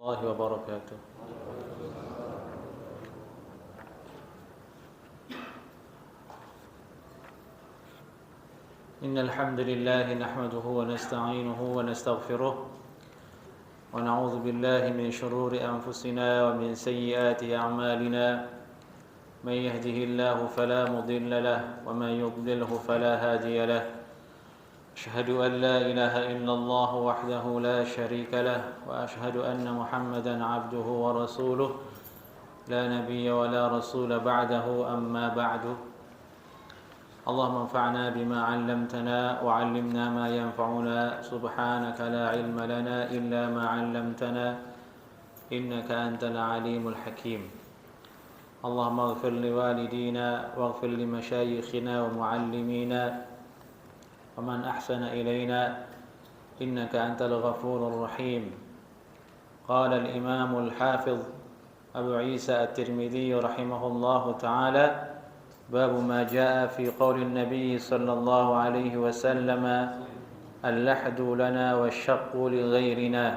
الله وبركاته. إن الحمد لله نحمده ونستعينه ونستغفره ونعوذ بالله من شرور أنفسنا ومن سيئات أعمالنا من يهده الله فلا مضل له ومن يضلله فلا هادي له أشهد أن لا إله إلا الله وحده لا شريك له وأشهد أن محمدا عبده ورسوله لا نبي ولا رسول بعده أما بعد اللهم انفعنا بما علمتنا وعلمنا ما ينفعنا سبحانك لا علم لنا إلا ما علمتنا إنك أنت العليم الحكيم اللهم اغفر لوالدينا واغفر لمشايخنا ومعلمينا ومن أحسن إلينا إنك أنت الغفور الرحيم قال الإمام الحافظ أبو عيسى الترمذي رحمه الله تعالى باب ما جاء في قول النبي صلى الله عليه وسلم اللحد لنا والشق لغيرنا.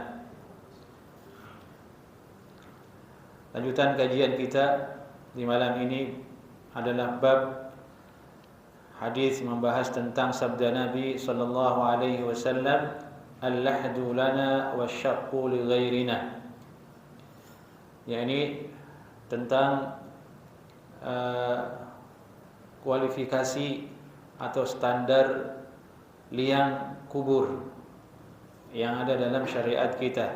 Lanjutan kajian kita di malam ini adalah bab hadis membahas tentang sabda Nabi sallallahu alaihi wasallam al-lahdu lana wasyaqqu li ghairina, yakni tentang kualifikasi atau standar liang kubur yang ada dalam syariat kita.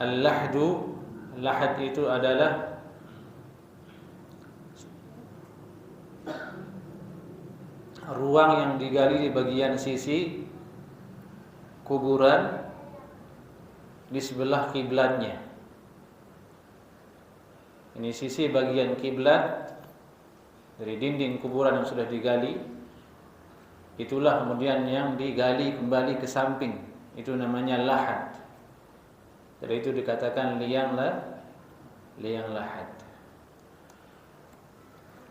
Al-lahdu, lahad itu adalah ruang yang digali di bagian sisi kuburan di sebelah kiblatnya. Ini sisi bagian kiblat dari dinding kuburan yang sudah digali. Itulah kemudian yang digali kembali ke samping. Itu namanya lahad. Dari itu dikatakan liang lahad.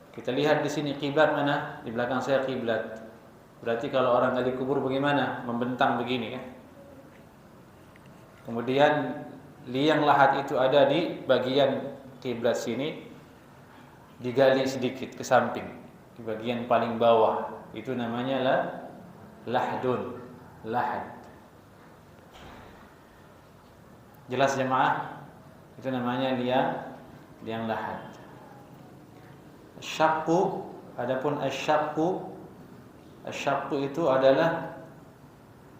Kita lihat di sini kiblat mana? Di belakang saya kiblat. Berarti kalau orang gali kubur bagaimana? Membentang begini kan? Kemudian liang lahad itu ada di bagian kiblat sini, digali sedikit ke samping, di bagian paling bawah. Itu namanya lahdun, lahad. Jelas jemaah? Itu namanya liang lahad. Syaqqu, adapun asyaqqu itu adalah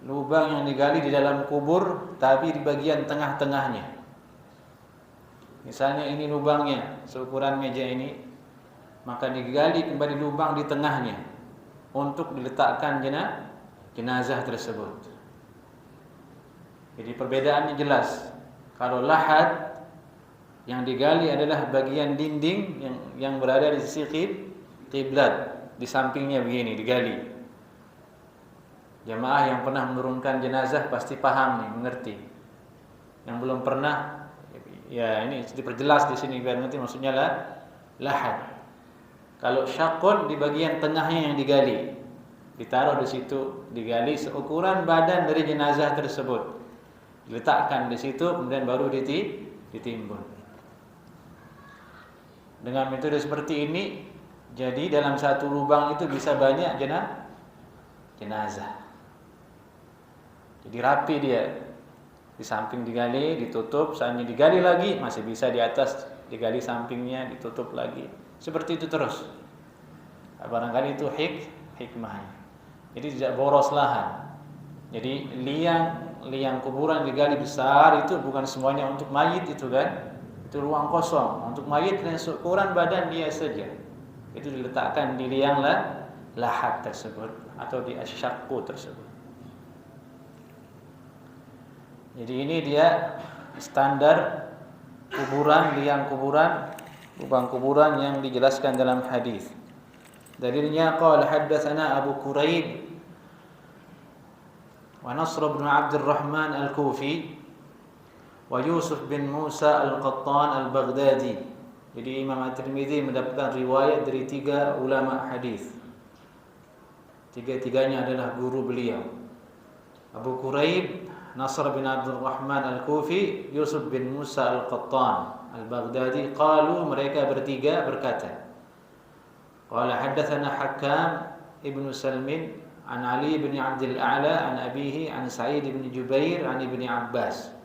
lubang yang digali di dalam kubur tapi di bagian tengah-tengahnya. Misalnya ini lubangnya seukuran meja ini, maka digali kembali lubang di tengahnya untuk diletakkan jenazah tersebut. Jadi perbedaannya jelas. Kalau lahad yang digali adalah bagian dinding yang berada di sisi kiblat, di sampingnya begini digali. Jamaah yang pernah menurunkan jenazah pasti paham nih, mengerti. Yang belum pernah, ya ini diperjelas di sini biar nanti maksudnya lahad. Kalau syaqqun di bagian tengahnya yang digali, ditaruh di situ, digali seukuran badan dari jenazah tersebut, diletakkan di situ, kemudian baru ditimbun. Dengan metode seperti ini, jadi dalam satu lubang itu bisa banyak jenazah. Jadi rapi dia. Di samping digali, ditutup, saatnya digali lagi, masih bisa di atas, digali sampingnya, ditutup lagi. Seperti itu terus. Barangkali itu hikmahnya. Jadi tidak boros lahan. Jadi liang kuburan digali besar itu bukan semuanya untuk mayit itu kan. Itu ruang kosong. Untuk mayit dan seukuran badan dia saja. Itu diletakkan di liang lahad tersebut atau di asyaqqu tersebut. Jadi ini dia standar kuburan, liang kuburan, lubang kuburan yang dijelaskan dalam hadis. Dalilnya qala haddatsana Abu Quraib wa Nasr bin Abdul Rahman Al-Kufi wa Yusuf bin Musa Al-Qattan Al-Baghdadi. Jadi Imam At-Tirmidzi mendapatkan riwayat dari 3 ulama hadis. Tiga-tiganya adalah guru beliau. Abu Quraib, Nasr bin Abdul Rahman Al-Kufi, Yusuf bin Musa Al-Qattan Al-Baghdadi, qalu, mereka bertiga berkata, qala haddatsana Hakam ibnu Salmin an Ali bin Abdul A'la an abihi an Sa'id bin Jubair an Ibni Abbas.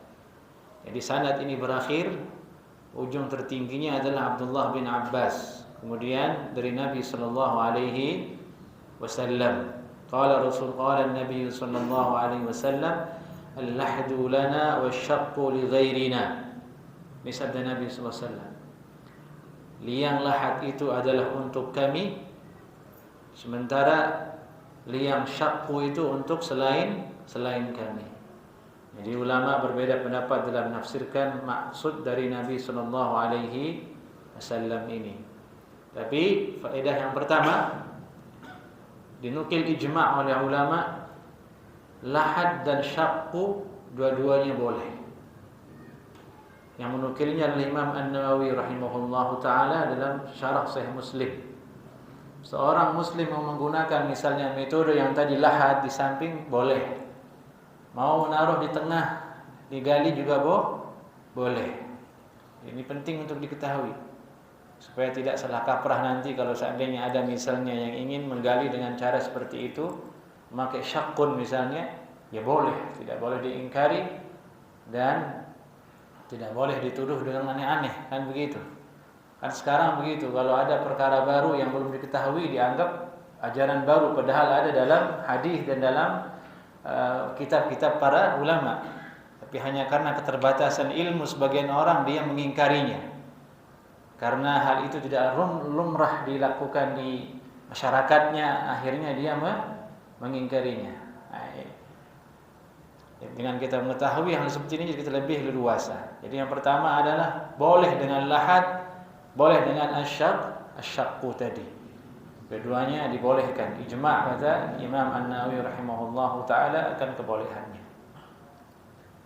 Jadi sanad ini berakhir, ujung tertingginya adalah Abdullah bin Abbas, kemudian dari Nabi sallallahu alaihi wasallam. Qala Nabi sallallahu alaihi wasallam, al-lahdu lana wasyaqqu li ghairina. Ini sabda Nabi sallallahu alaihi wasallam. Liang lahat itu adalah untuk kami, sementara liang syaqqu itu untuk selain kami. Jadi ulama berbeda pendapat dalam menafsirkan maksud dari Nabi sallallahu alaihi wasallam ini. Tapi faedah yang pertama, dinukil ijma' oleh ulama, lahad dan syaqqu dua-duanya boleh. Yang menukilnya adalah Imam An-Nawawi rahimahullahu taala dalam syarah Sahih Muslim. Seorang muslim mau menggunakan misalnya metode yang tadi lahad di samping boleh. Mau menaruh di tengah, digali juga boleh. Ini penting untuk diketahui supaya tidak salah kaprah nanti kalau seandainya ada misalnya yang ingin menggali dengan cara seperti itu, memakai syaqqun misalnya, ya boleh, tidak boleh diingkari dan tidak boleh dituduh dengan aneh-aneh, kan begitu. Kan sekarang begitu, kalau ada perkara baru yang belum diketahui dianggap ajaran baru, padahal ada dalam hadis dan dalam kitab-kitab para ulama. Tapi hanya karena keterbatasan ilmu sebagian orang dia mengingkarinya. Karena hal itu tidak lumrah dilakukan di masyarakatnya, akhirnya dia mengingkarinya. Dengan kita mengetahui hal seperti ini, jadi kita lebih leluasa. Jadi yang pertama adalah boleh dengan lahad, boleh dengan asyaqqu tadi. Keduanya dibolehkan. Ijma' kata Imam An-Nawawi rahimahullahu taala akan kebolehannya.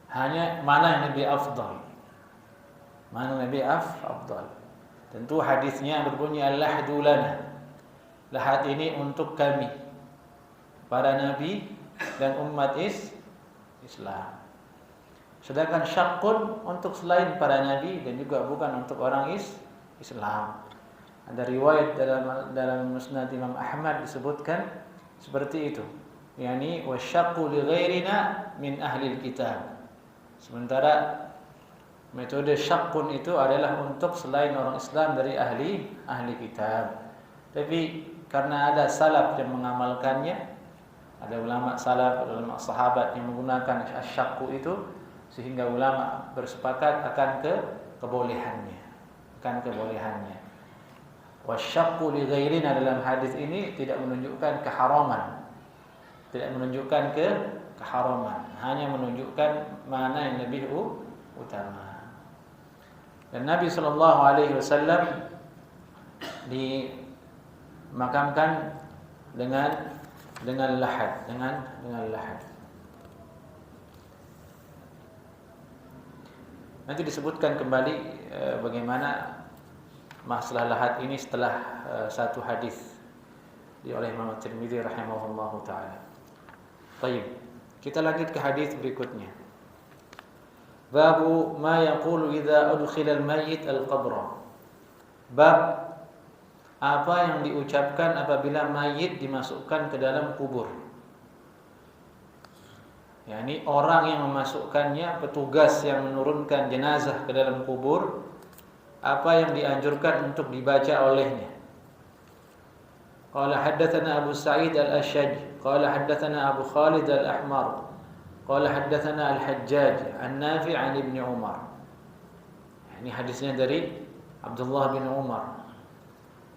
Hanya mana yang lebih afdal? Mana yang lebih afdal? Tentu hadisnya berbunyi al-lahdu lana. Lahad ini untuk kami, para nabi dan umat Islam. Sedangkan syaqqun untuk selain para nabi dan juga bukan untuk orang Islam. Ada riwayat dalam Musnad Imam Ahmad disebutkan seperti itu. Yani wasyaqqu li ghairina min ahli kitab. Sementara metode syaqqun itu adalah untuk selain orang Islam dari ahli kitab. Tapi karena ada salaf yang mengamalkannya, ada ulama salaf, ulama sahabat yang menggunakan asyaqqu itu, sehingga ulama bersepakat akan kebolehannya. Wasyaqqu li ghairina dalam hadis ini tidak menunjukkan keharaman. Tidak menunjukkan keharaman, hanya menunjukkan mana yang lebih utama. Dan Nabi sallallahu alaihi wasallam dimakamkan dengan lahad, dengan lahad. Nanti disebutkan kembali bagaimana masalah lahad ini setelah satu hadis oleh Imam Tirmidzi rahimahullahu taala. Baik, kita lanjut ke hadis berikutnya. Babu ma yaqulu idza udkhila al-mayyit al-qabra. Bab apa yang diucapkan apabila mayit dimasukkan ke dalam kubur. Yani orang yang memasukkannya, petugas yang menurunkan jenazah ke dalam kubur, apa yang dianjurkan untuk dibaca olehnya. Qala haddatsana Abu Sa'id al-Ashaj, qala haddatsana Abu Khalid al-Ahmar, qala haddatsana al-Hajjaj an Nafi' an Ibni Umar. Ini hadisnya dari Abdullah bin Umar.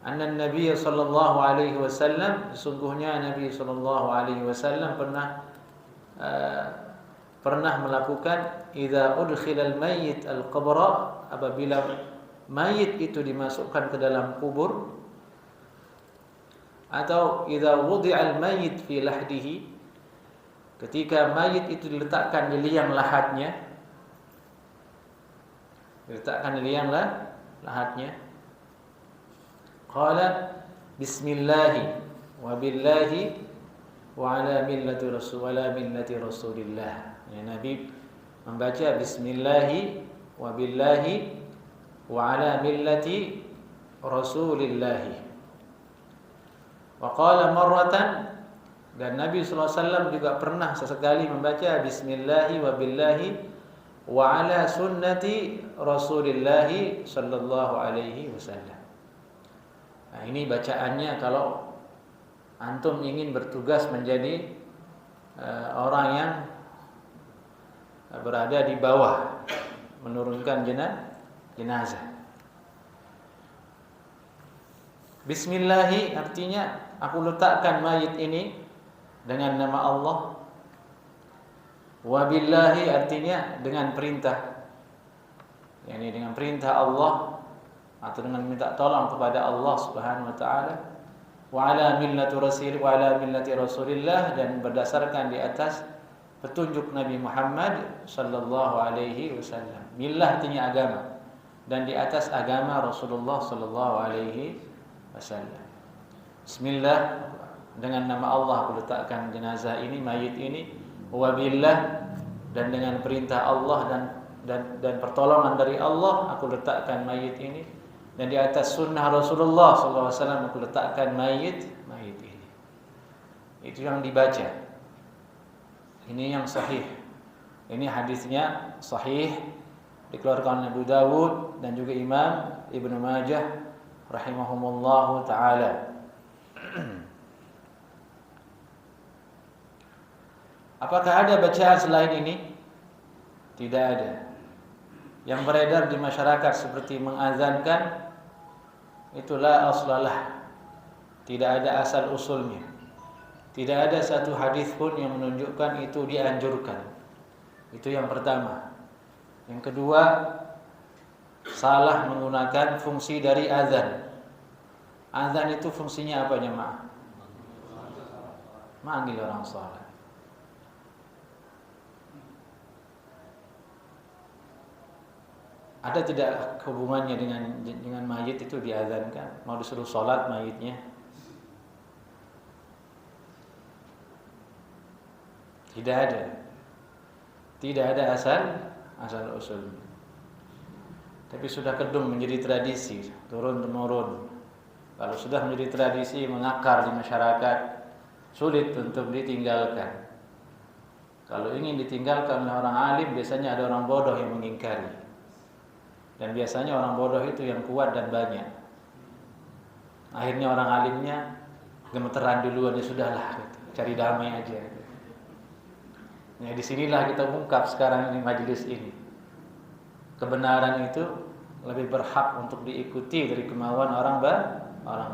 Anna Nabi sallallahu alaihi wasallam, sesungguhnya Nabi sallallahu alaihi wasallam pernah melakukan idza udkhilal mayyit al-qabra, apabila mayit itu dimasukkan ke dalam kubur, atau idza wudi'al mayyit fi lahdihi, ketika mayit itu diletakkan di liang lahatnya, qala bismillah wa billahi wa ala millati rasulillah. Ya, Nabi membaca bismillahi wa billahi wa ala millati Rasulillahi. Wa qala marratan, dan Nabi sallallahu alaihi wasallam juga pernah sesekali membaca bismillahi wa billahi wa ala sunnati Rasulillahi sallallahu alaihi wasallam. Nah, ini bacaannya kalau antum ingin bertugas menjadi orang yang berada di bawah menurunkan jenazah. Bismillahi artinya aku letakkan mayit ini dengan nama Allah. Wabillahi artinya dengan perintah, yakni dengan perintah Allah atau dengan minta tolong kepada Allah Subhanahu wa taala. Wa ala millati Rasulillah, dan berdasarkan di atas petunjuk Nabi Muhammad sallallahu alaihi wasallam. Millah artinya agama, dan di atas agama Rasulullah sallallahu alaihi wasallam. Bismillah, dengan nama Allah aku letakkan jenazah ini, mayit ini. Wabillah, dan dengan perintah Allah dan pertolongan dari Allah aku letakkan mayit ini, dan di atas sunnah Rasulullah sallallahu alaihi wasallam aku letakkan mayit ini. Itu yang dibaca. Ini yang sahih. Ini hadisnya sahih, dikeluarkan oleh Abu Dawud dan juga Imam Ibnu Majah rahimahumullahu taala. Apakah ada bacaan selain ini? Tidak ada. Yang beredar di masyarakat seperti mengazankan, itulah aslalah. Tidak ada asal usulnya. Tidak ada satu hadis pun yang menunjukkan itu dianjurkan. Itu yang pertama. Yang kedua, salah menggunakan fungsi dari azan. Azan itu fungsinya apa jemaah? Manggil orang salat. Ada tidak hubungannya dengan mayit itu diazankan? Mau disuruh sholat mayitnya? Tidak ada. Tidak ada asal usul. Tapi sudah kedung menjadi tradisi, turun temurun. Kalau sudah menjadi tradisi mengakar di masyarakat, sulit untuk ditinggalkan. Kalau ingin ditinggalkan oleh orang alim, biasanya ada orang bodoh yang mengingkari. Dan biasanya orang bodoh itu yang kuat dan banyak. Akhirnya orang alimnya gemeteran duluan, ya sudahlah, gitu. Cari damai aja. Nah, disinilah kita ungkap sekarang ini majelis ini. Kebenaran itu lebih berhak untuk diikuti dari kemauan orang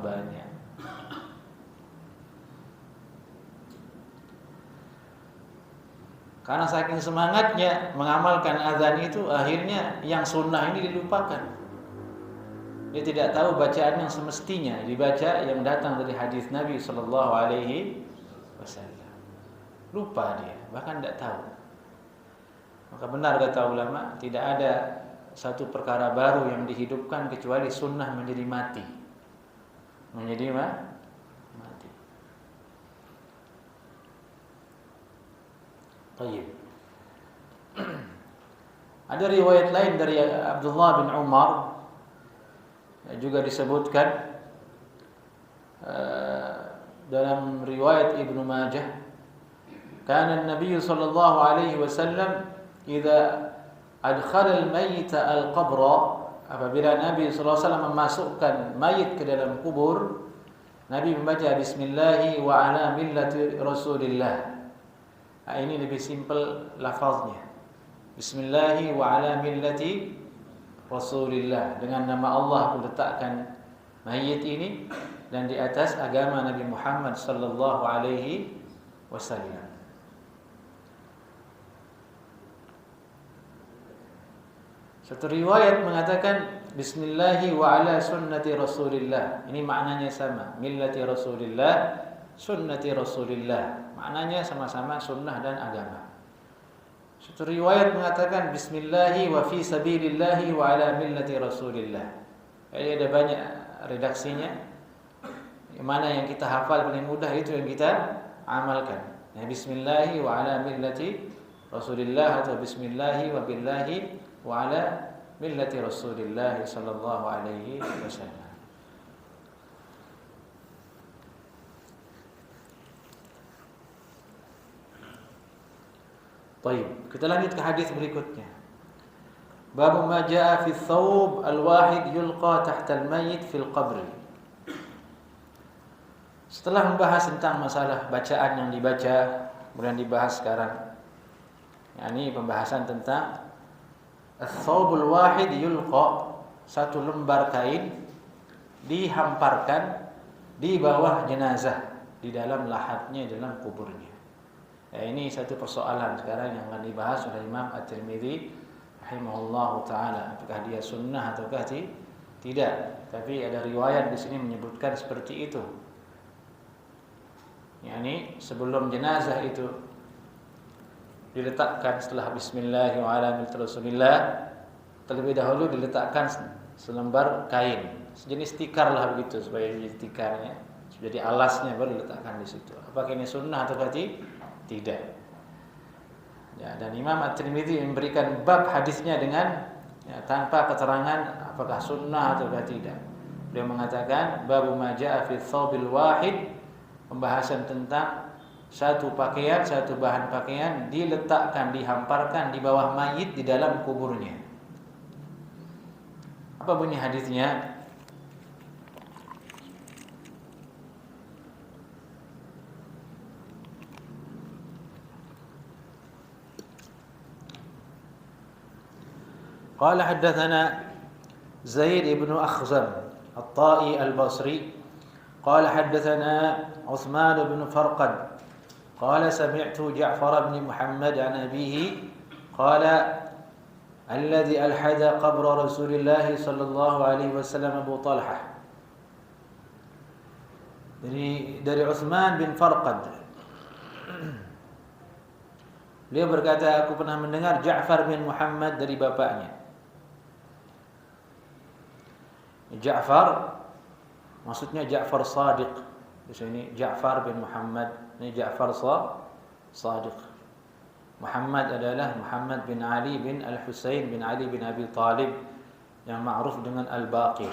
banyak. Karena saking semangatnya mengamalkan azan itu, akhirnya yang sunnah ini dilupakan. Dia tidak tahu bacaan yang semestinya dibaca yang datang dari hadis Nabi sallallahu alaihi wasallam. Lupa dia, bahkan tidak tahu. Maka benar kata ulama, tidak ada satu perkara baru yang dihidupkan kecuali sunnah menjadi mati. Menjadi mati. Baik. Ada riwayat lain dari Abdullah bin Umar, juga disebutkan dalam riwayat Ibnu Majah, kana Nabi sallallahu alaihi wasallam idza adkhala al-mayyit al-qabra, apabila Nabi sallallahu alaihi wasallam memasukkan mayit ke dalam kubur, Nabi membaca bismillahi wa ala millati Rasulillah. Nah, ini lebih simpel lafaznya. Bismillahi wa ala millati Rasulillah. Dengan nama Allah aku letakkan mayit ini, dan di atas agama Nabi Muhammad sallallahu alaihi wasallam. Satu riwayat mengatakan bismillahi wa ala sunnati Rasulillah. Ini maknanya sama. Millati Rasulillah, sunnati Rasulillah. Maknanya sama-sama sunnah dan agama. Satu riwayat mengatakan bismillahi wa fi sabilillahi wa ala millati Rasulillah. Jadi ada banyak redaksinya. Yang mana yang kita hafal paling mudah itu yang kita amalkan. Ya, bismillahi wa ala millati Rasulillah atau bismillahi wa billahi wa ala millati Rasulillah sallallahu alaihi wasallam. Baik, kita lanjut ke hadis berikutnya. Bab ma jaa fi thawb al-wahid yulqa tahta al-mayyit fil qabr. Setelah membahas tentang masalah bacaan yang dibaca, kemudian dibahas sekarang yakni pembahasan tentang ats-tsawbul wahid yulqa, satu lembar kain dihamparkan di bawah jenazah, di dalam lahatnya, dalam kuburnya. Ya, ini satu persoalan sekarang yang akan dibahas oleh Imam At-Tirmidzi rahimahullahu taala, apakah dia sunnah ataukah tidak. Tapi ada riwayat di sini menyebutkan seperti itu. yakni sebelum jenazah itu diletakkan, setelah bismillahirrahmanirrahim, terlebih dahulu diletakkan selembar kain, sejenis tikar lah begitu, supaya jadi tikarnya, jadi alasnya, baru diletakkan di situ. Apakah ini sunnah atau tidak? Ya, dan Imam At-Tirmidzi memberikan bab hadisnya dengan tanpa keterangan apakah sunnah atau tidak. Dia mengatakan babu ma jaa fi thawbil wahid, pembahasan tentang satu pakaian, satu bahan pakaian diletakkan, dihamparkan di bawah mayit di dalam kuburnya. Apa bunyi hadisnya? Qala haddatsana Zaid ibn Akhzam At-Ta'i Al-Basri qala haddatsana Uthman ibn Farqad قال سمعت جعفر بن محمد عن أبيه قال الذي ألحد قبر رسول الله صلى الله عليه وسلم أبو طلحة. dari Uthman bin Farqad, beliau berkata, aku pernah mendengar Ja'far bin Muhammad dari bapaknya. Ja'far maksudnya Ja'far Shadiq. Di sini Ja'far bin Muhammad, ini Ja'far Shadiq. Muhammad adalah Muhammad bin Ali bin Al-Husain bin Ali bin Abi Talib yang ma'ruf dengan Al-Baqir.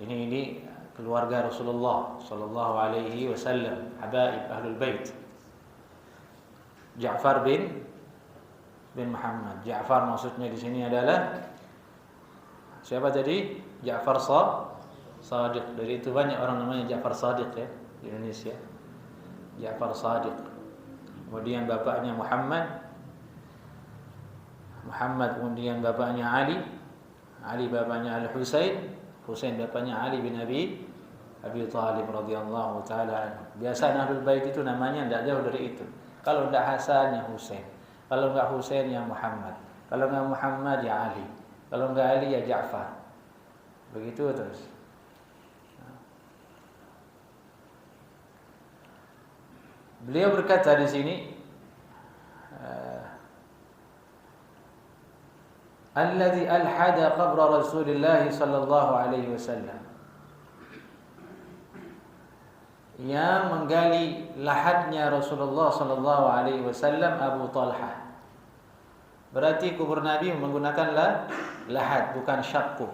Ini keluarga Rasulullah sallallahu alaihi wasallam, habaib ahlul bait. Ja'far bin Muhammad. Ja'far maksudnya di sini adalah siapa tadi? Ja'far Shadiq. Dari itu banyak orang namanya Ja'far Shadiq ya di Indonesia. Ja'far Shadiq. Kemudian bapaknya Muhammad, kemudian bapaknya Ali bapaknya Al-Husain, Husain bapaknya Ali bin Abi Talib radhiyallahu taala. Biasa Ahlul Bait itu namanya tidak jauh dari itu. Kalau tidak Hasan ya Husain, kalau enggak Husain ya Muhammad, kalau enggak Muhammad ya Ali, kalau enggak Ali ya Ja'far. Begitu terus. Beliau berkata di sini, alladzi alhada qabra Rasulillah sallallahu alaihi wasallam, yang menggali lahatnya Rasulullah sallallahu alaihi wasallam Abu Talhah. Berarti kubur Nabi menggunakan lahat, bukan syakku.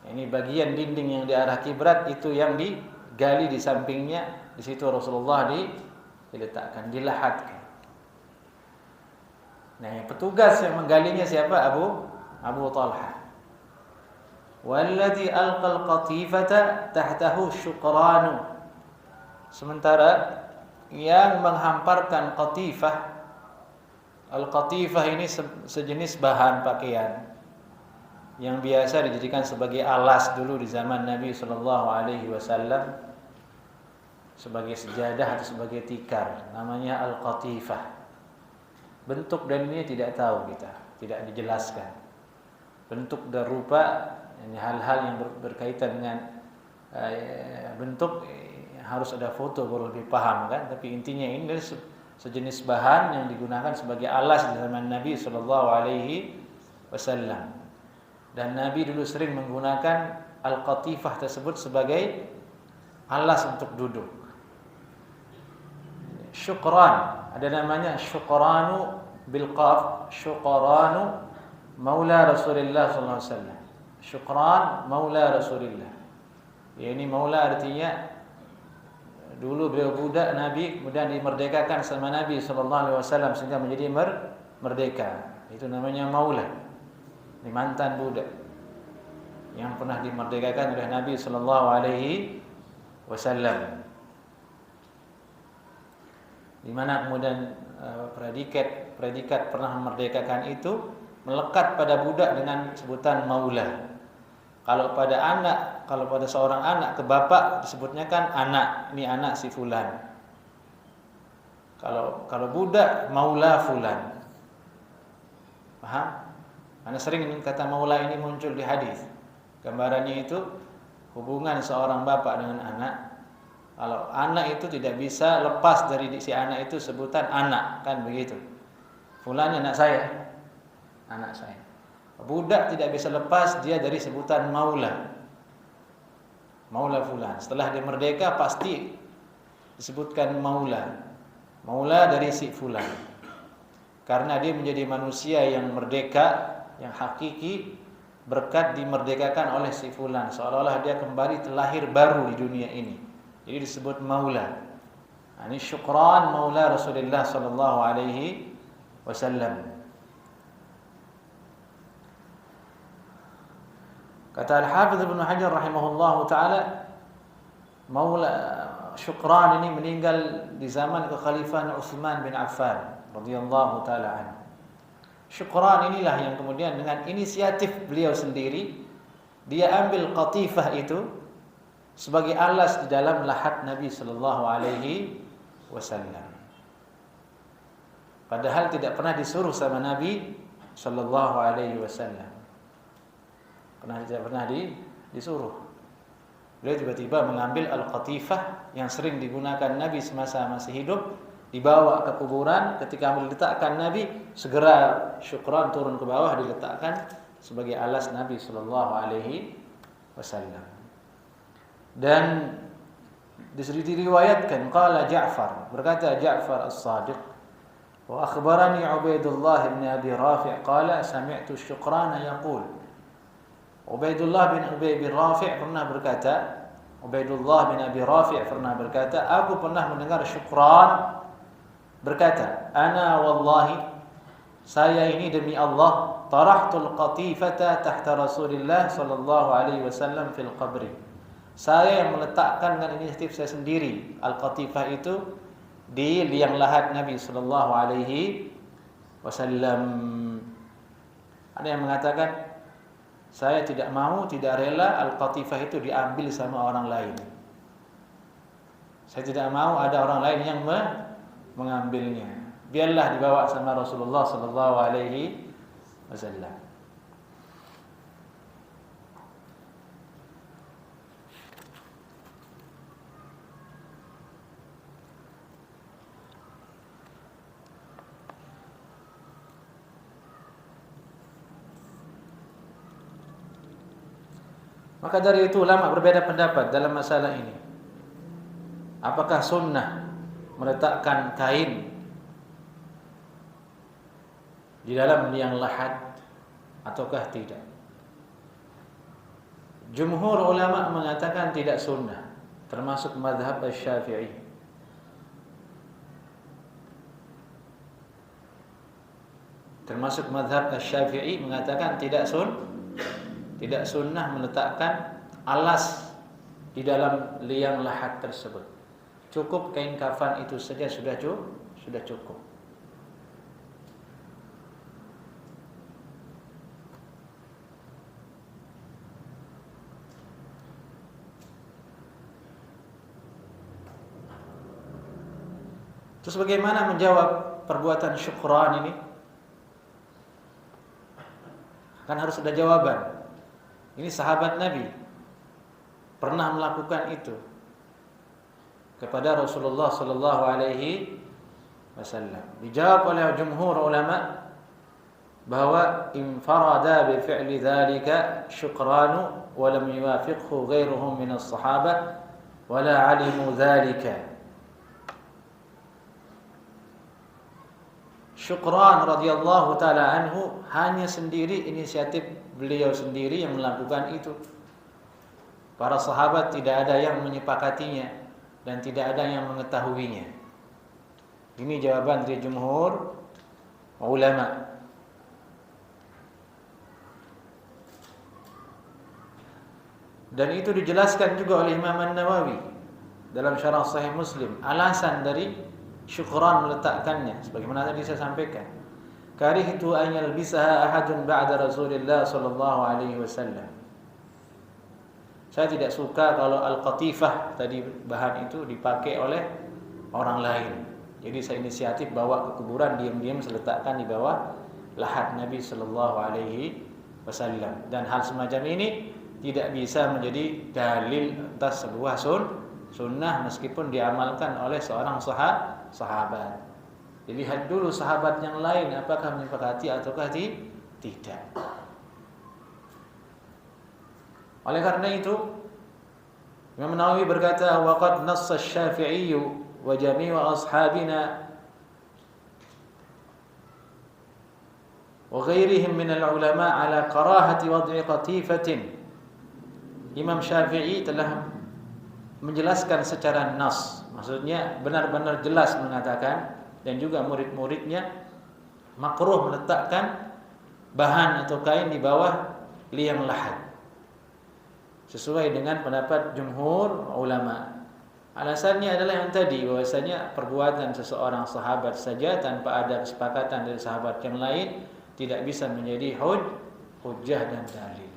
Ini bagian dinding yang di arah kiblat itu yang digali di sampingnya. Di situ Rasulullah diletakkan, dilahatkan. Nah, yang petugas yang menggalinya siapa? Abu Talhah. Walladzi alqal qatifata tahtahu syuqranu. Sementara yang menghamparkan qatifah, al-qatifah ini sejenis bahan pakaian yang biasa dijadikan sebagai alas dulu di zaman Nabi sallallahu alaihi wasallam, sebagai sejadah atau sebagai tikar, namanya al-qatifah. Bentuk dan ini tidak tahu kita, tidak dijelaskan. Bentuk dan rupa, ini hal-hal yang berkaitan dengan bentuk harus ada foto baru lebih paham kan. Tapi intinya ini sejenis bahan yang digunakan sebagai alas di zaman Nabi sallallahu alaihi wasallam. Dan Nabi dulu sering menggunakan al-qatifah tersebut sebagai alas untuk duduk. Syukran, ada namanya syukranu bil qaf, Syuqranu maula Rasulullah sallallahu alaihi wasallam. Syuqran maula Rasulillah. Ya, ini maula artinya dulu beliau budak Nabi, kemudian dimerdekakan sama Nabi sallallahu alaihi wasallam sehingga menjadi merdeka. Itu namanya maula. Ini mantan budak yang pernah dimerdekakan oleh Nabi sallallahu alaihi wasallam. Di mana kemudian predikat pernah memerdekakan itu melekat pada budak dengan sebutan maula. Kalau pada seorang anak ke bapak disebutnya kan anak, ini anak si fulan. Kalau budak maula fulan. Paham? Karena sering kata maula ini muncul di hadis. Gambarannya itu hubungan seorang bapak dengan anak. Kalau anak itu tidak bisa lepas dari si anak itu sebutan anak, kan begitu. Fulan anak saya. Anak saya. Budak tidak bisa lepas dia dari sebutan maula. Maula fulan. Setelah dia merdeka pasti disebutkan maula. Maula dari si fulan. Karena dia menjadi manusia yang merdeka, yang hakiki berkat dimerdekakan oleh si fulan. Seolah-olah dia kembali terlahir baru di dunia ini. Jadi disebut maula. Ini Syuqran maula Rasulullah sallallahu alaihi wasallam. Kata Al-Hafidz Ibnu Hajar rahimahullahu taala, maula Syuqran ini meninggal di zaman kekhalifahan Utsman bin Affan radhiyallahu taala anhu. Syuqran inilah yang kemudian dengan inisiatif beliau sendiri dia ambil qatifah itu sebagai alas di dalam lahat Nabi sallallahu alaihi wasallam. Padahal tidak pernah disuruh sama Nabi sallallahu alaihi wasallam. Tidak pernah disuruh. Beliau tiba-tiba mengambil al-qatifah yang sering digunakan Nabi semasa masih hidup, dibawa ke kuburan. Ketika diletakkan Nabi, segera Syuqran turun ke bawah diletakkan sebagai alas Nabi sallallahu alaihi wasallam. Dan diriwayatkan qala Ja'far, berkata Ja'far As-Sadiq, wa akhbarani Ubaidullah bin Abi Rafi' qala sami'tu Syuqran yaqul. Ubaidullah bin Abi Rafi' pernah berkata, Ubaidullah bin Abi Rafi' pernah berkata, aku pernah mendengar Syuqran berkata, ana wallahi, saya ini demi Allah, tarahtul qatifata tahta Rasulillah sallallahu alaihi wasallam fil qabri. Saya yang meletakkan dengan inisiatif saya sendiri al-qatifah itu di liang lahat Nabi sallallahu alaihi wasallam. Ada yang mengatakan saya tidak mau, tidak rela al-qatifah itu diambil sama orang lain. Saya tidak mau ada orang lain yang mengambilnya. Biarlah dibawa sama Rasulullah sallallahu alaihi wasallam. Maka dari itu ulama berbeda pendapat dalam masalah ini. Apakah sunnah meletakkan kain di dalam liang lahat ataukah tidak? Jumhur ulama mengatakan tidak sunnah, termasuk mazhab Asy-Syafi'i. Termasuk mazhab Asy-Syafi'i mengatakan tidak sunnah meletakkan alas di dalam liang lahat tersebut. Cukup kain kafan itu saja sudah cukup. Terus bagaimana menjawab perbuatan Syuqran ini? Kan harus ada jawaban. Ini sahabat Nabi pernah melakukan itu kepada Rasulullah sallallahu alaihi wasallam. Dijawab oleh jumhur ulama bahwa infarada bi fi'li dzalika Syuqran wa lam yuwafiqhu ghairuhum min as-sahabah wa la 'alimu dzalika. Syukran radhiyallahu taala anhu hanya sendiri, inisiatif beliau sendiri yang melakukan itu. Para sahabat tidak ada yang menyepakatinya dan tidak ada yang mengetahuinya. Ini jawaban dari jumhur ulama. Dan itu dijelaskan juga oleh Imam An-Nawawi dalam Syarah Sahih Muslim. Alasan dari Syukran meletakkannya sebagaimana tadi saya sampaikan. Karihtu an yalbisaha ahadun ba'da Rasulillah sallallahu alaihi wasallam. Saya tidak suka kalau al-qatifah tadi bahan itu dipakai oleh orang lain. Jadi saya inisiatif bawa ke kuburan, diam-diam saya letakkan di bawah lahat Nabi sallallahu alaihi wasallam. Dan hal semacam ini tidak bisa menjadi dalil atas sebuah sunnah meskipun diamalkan oleh seorang sahabat. Dilihat dulu sahabat yang lain apakah menyepakati ataukah tidak. Oleh karena itu Imam Nawawi berkata, waqad nassa asy-Syafi'i wa jami'u ashabina wa ghairihim min al-ulama ala karahati wad'i qatifatin. Imam Syafi'i telah menjelaskan secara nas, maksudnya benar-benar jelas mengatakan, dan juga murid-muridnya makruh meletakkan bahan atau kain di bawah liang lahat, sesuai dengan pendapat jumhur ulama. Alasannya adalah yang tadi, bahwasanya perbuatan seseorang sahabat saja tanpa ada kesepakatan dari sahabat yang lain tidak bisa menjadi hujjah dan dalil.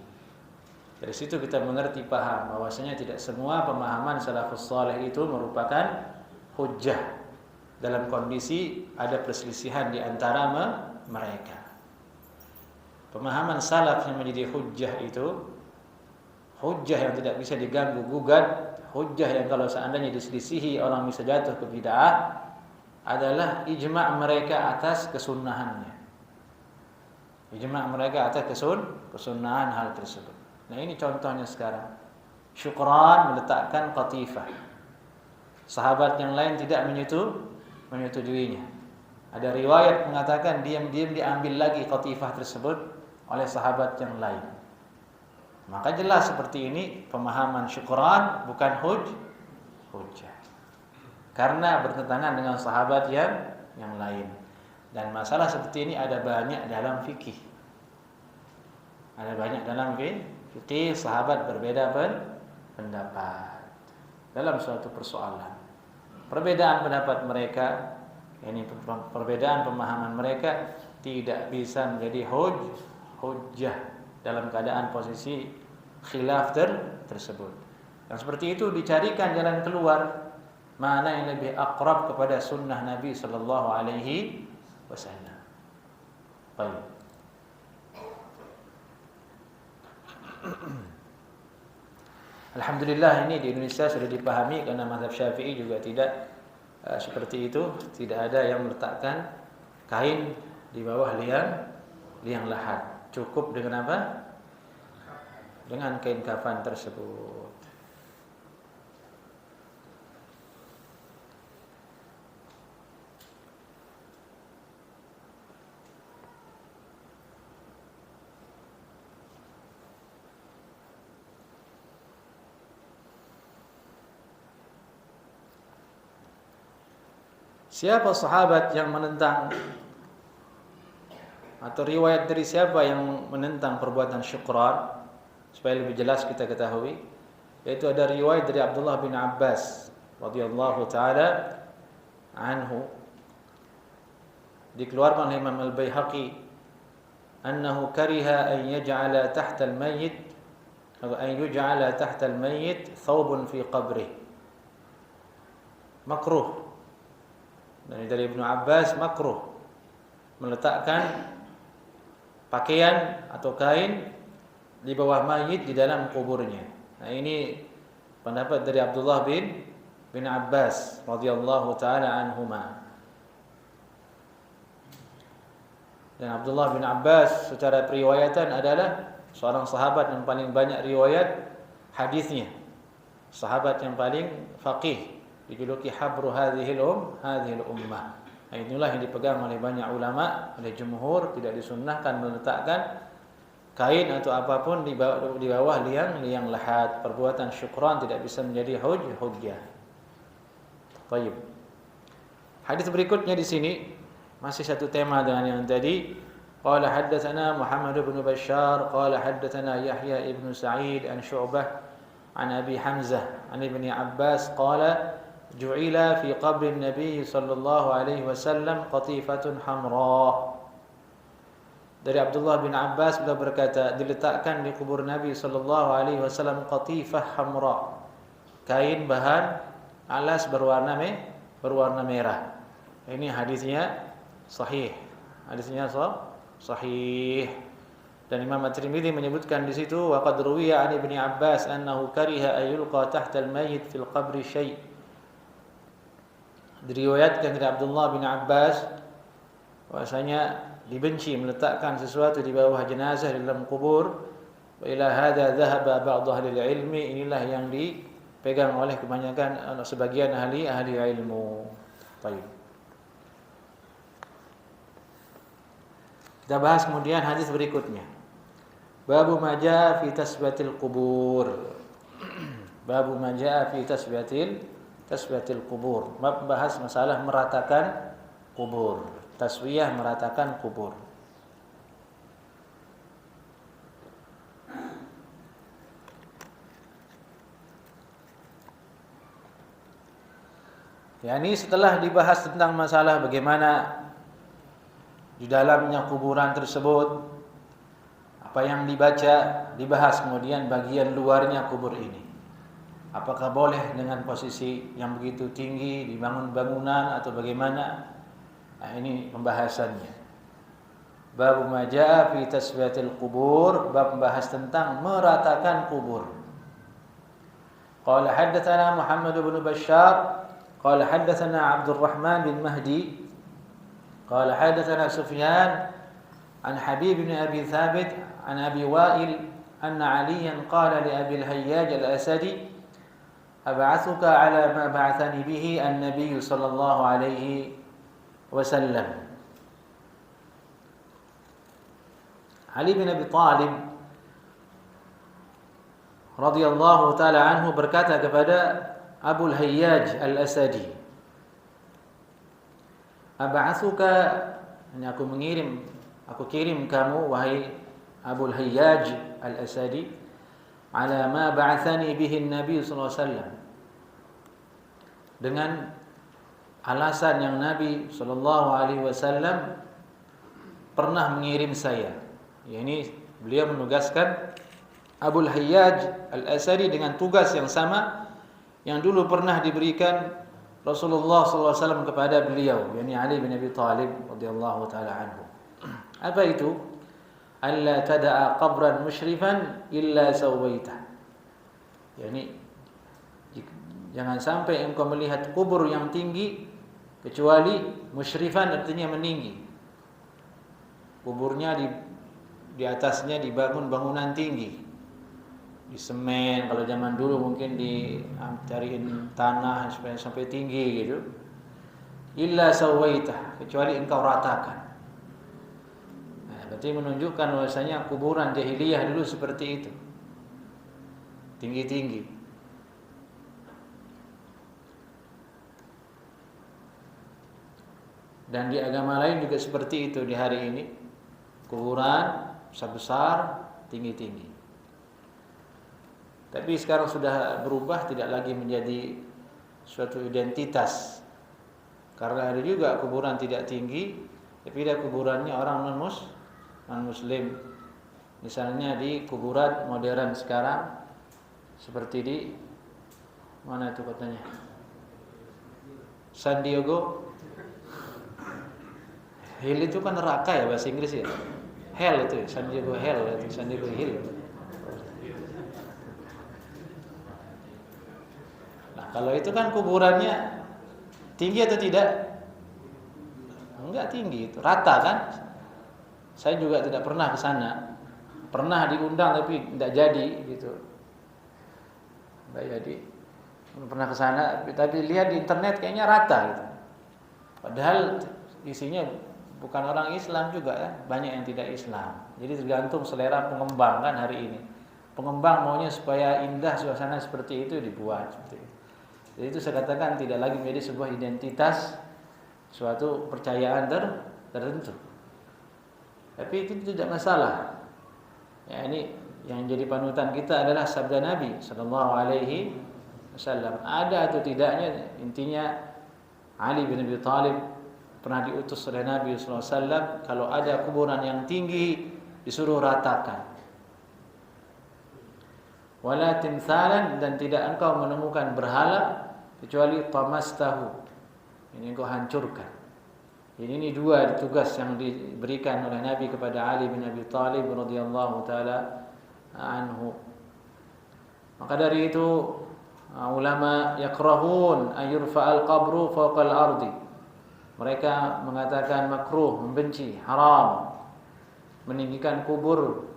Dari situ kita mengerti paham bahwasanya tidak semua pemahaman salafus saleh itu merupakan hujjah dalam kondisi ada perselisihan di antara mereka. Pemahaman salaf yang menjadi hujjah itu hujjah yang tidak bisa diganggu gugat, hujjah yang kalau seandainya diselisihi orang bisa jatuh ke bid'ah, adalah ijma' mereka atas kesunnahannya. Ijma' mereka atas kesunnahan hal tersebut. Nah ini contohnya sekarang. Syukran meletakkan qatifah. Sahabat yang lain tidak menyetujuinya. Ada riwayat mengatakan diam-diam diambil lagi qatifah tersebut oleh sahabat yang lain. Maka jelas seperti ini pemahaman syukran bukan hujjah. Karena bertentangan dengan sahabat yang lain. Dan masalah seperti ini ada banyak dalam fikih. Ada banyak dalam fikih sahabat berbeda pendapat dalam suatu persoalan. Perbedaan pendapat mereka, ini perbedaan pemahaman mereka tidak bisa menjadi hujjah dalam keadaan posisi khilaf tersebut. Dan seperti itu dicarikan jalan keluar, mana yang lebih akrab kepada sunnah Nabi sallallahu alaihi wasallam. Baik. Alhamdulillah ini di Indonesia sudah dipahami karena mazhab Syafi'i juga tidak seperti itu, tidak ada yang meletakkan kain di bawah liang lahat. Cukup dengan apa? Dengan kain kafan tersebut. Siapa sahabat yang menentang atau riwayat dari siapa yang menentang perbuatan syukran? Supaya lebih jelas kita ketahui, yaitu ada riwayat dari Abdullah bin Abbas radhiyallahu taala anhu, dikeluarkan oleh Imam Al-Baihaqi, annahu kariha an yaj'ala tahta al-mayyit atau an yuj'ala tahta al-mayyit thawbun fi qabrih. Makruh. Dan dari Ibnu Abbas makruh meletakkan pakaian atau kain di bawah mayit di dalam kuburnya. Nah ini pendapat dari Abdullah bin Abbas radhiyallahu taala anhuma. Dan Abdullah bin Abbas secara periwayatan adalah seorang sahabat yang paling banyak riwayat hadisnya, sahabat yang paling faqih, dijuluki habru hadhil ummah. Nah, inilah yang dipegang oleh banyak ulama, oleh jumhur, tidak disunnahkan meletakkan kain atau apapun di bawah liang lahat. Perbuatan syukran tidak bisa menjadi hujjah. Baik. Hadis berikutnya di sini masih satu tema dengan yang tadi. Qala haddatsana Muhammad bin Bashar qala haddatsana Yahya ibn Sa'id an Syu'bah an Abi Hamzah an Ibni Abbas qala ju'ila fi qabri Nabi sallallahu alaihi wasallam qatifatun hamra. Dari Abdullah bin Abbas beliau berkata, diletakkan di kubur Nabi sallallahu alaihi wasallam qatifah hamra, kain bahan alas berwarna merah. Ini hadisnya sahih. Hadisnya sahih. Dan Imam At-Tirmidzi menyebutkan di situ wa qad ruwiya an Ibni Abbas annahu kariha ay yulqa tahta al-mayyit fil qabri syai'. Diriwayatkan dari Abdullah bin Abbas bahwasanya dibenci meletakkan sesuatu di bawah jenazah di dalam kubur. Wa ila hadza dhahaba ba'd ahli ilmi, inilah yang dipegang oleh kebanyakan sebagian ahli ilmu. Baik. Kita bahas kemudian hadis berikutnya. Babu ma jaa fi tasbiyatil qubur. Babu ma jaa fi tasbiyatil qubur. Membahas masalah meratakan kubur. Taswiyah meratakan kubur. Yani setelah dibahas tentang masalah bagaimana di dalamnya kuburan tersebut, apa yang dibaca, dibahas kemudian bagian luarnya kubur ini. Apakah boleh dengan posisi yang begitu tinggi dibangun bangunan atau bagaimana? Nah, ini pembahasannya. Bab ma jaa fi taswiyatil qubur, bab membahas tentang meratakan kubur. Qala haddatsana Muhammad bin Bashar qala haddatsana Abdul Rahman bin Mahdi qala haddatsana Sufyan an Habib bin Abi Thabit an Abi Wa'il anna Aliyan qala li Abi al-Hayyaj al-Asadi ab'athuka ala ma ba'athani bihi an-nabiy sallallahu alaihi wasallam. Ali bin Abi Thalib radhiyallahu taala anhu berkata kepada Abu al-Hayyaj al-Asadi, ab'athuka, ini aku kirim kamu wahai Abu al-Hayyaj al-Asadi, ala ma ba'athani bihi an-nabi sallallahu alaihi wasallam, dengan alasan yang Nabi sallallahu alaihi wasallam pernah mengirim saya. Yani beliau menugaskan Abu al-Hayyaj al-Asadi dengan tugas yang sama yang dulu pernah diberikan Rasulullah sallallahu alaihi wasallam kepada beliau, yani Ali bin Abi Thalib radhiyallahu taala anhu. Apa itu? Alla tada'a qabran musyrifan illa sawaitah. Yani jangan sampai engkau melihat kubur yang tinggi kecuali musyrifan, artinya meninggi. Kuburnya di atasnya dibangun bangunan tinggi, di semen. Kalau zaman dulu mungkin dicariin tanah supaya sampai tinggi gitu. Illa sawaitah, kecuali engkau ratakan. Nah, berarti menunjukkan bahwasanya kuburan jahiliyah dulu seperti itu, tinggi-tinggi. Dan di agama lain juga seperti itu di hari ini. Kuburan besar-besar, tinggi-tinggi. Tapi sekarang sudah berubah, tidak lagi menjadi suatu identitas. Karena ada juga kuburan tidak tinggi, tapi ada kuburannya orang non-muslim. Misalnya di kuburan modern sekarang, seperti di mana itu katanya, San Diego. Hell itu kan neraka ya bahasa Inggris ya. Hell itu, San Diego Hell, San Diego Hill. Nah, kalau itu kan kuburannya tinggi atau tidak? Enggak tinggi, itu rata kan? Saya juga tidak pernah ke sana. Pernah diundang tapi tidak jadi gitu. Tidak jadi. Pernah ke sana tapi lihat di internet kayaknya rata gitu. Padahal isinya bukan orang Islam juga ya, banyak yang tidak Islam. Jadi tergantung selera pengembang kan hari ini. Pengembang maunya supaya indah suasana seperti itu dibuat seperti itu. Jadi itu saya katakan tidak lagi menjadi sebuah identitas suatu percayaan tertentu. Tapi itu tidak masalah. Ya, ini yang jadi panutan kita adalah sabda Nabi sallallahu alaihi wasallam. Ada atau tidaknya, intinya Ali bin Abi Thalib pernah diutus oleh Nabi sallallahu alaihi wasallam, kalau ada kuburan yang tinggi disuruh ratakan. Wala timthalan, dan tidak engkau menemukan berhala kecuali tamastahu, ini engkau hancurkan. Jadi ini dua tugas yang diberikan oleh Nabi kepada Ali bin Abi Thalib radhiyallahu taala anhu. Maka dari itu ulama yakrahun ayurfa'al qabru fawqal ardi. Mereka mengatakan makruh, membenci, haram meninggikan kubur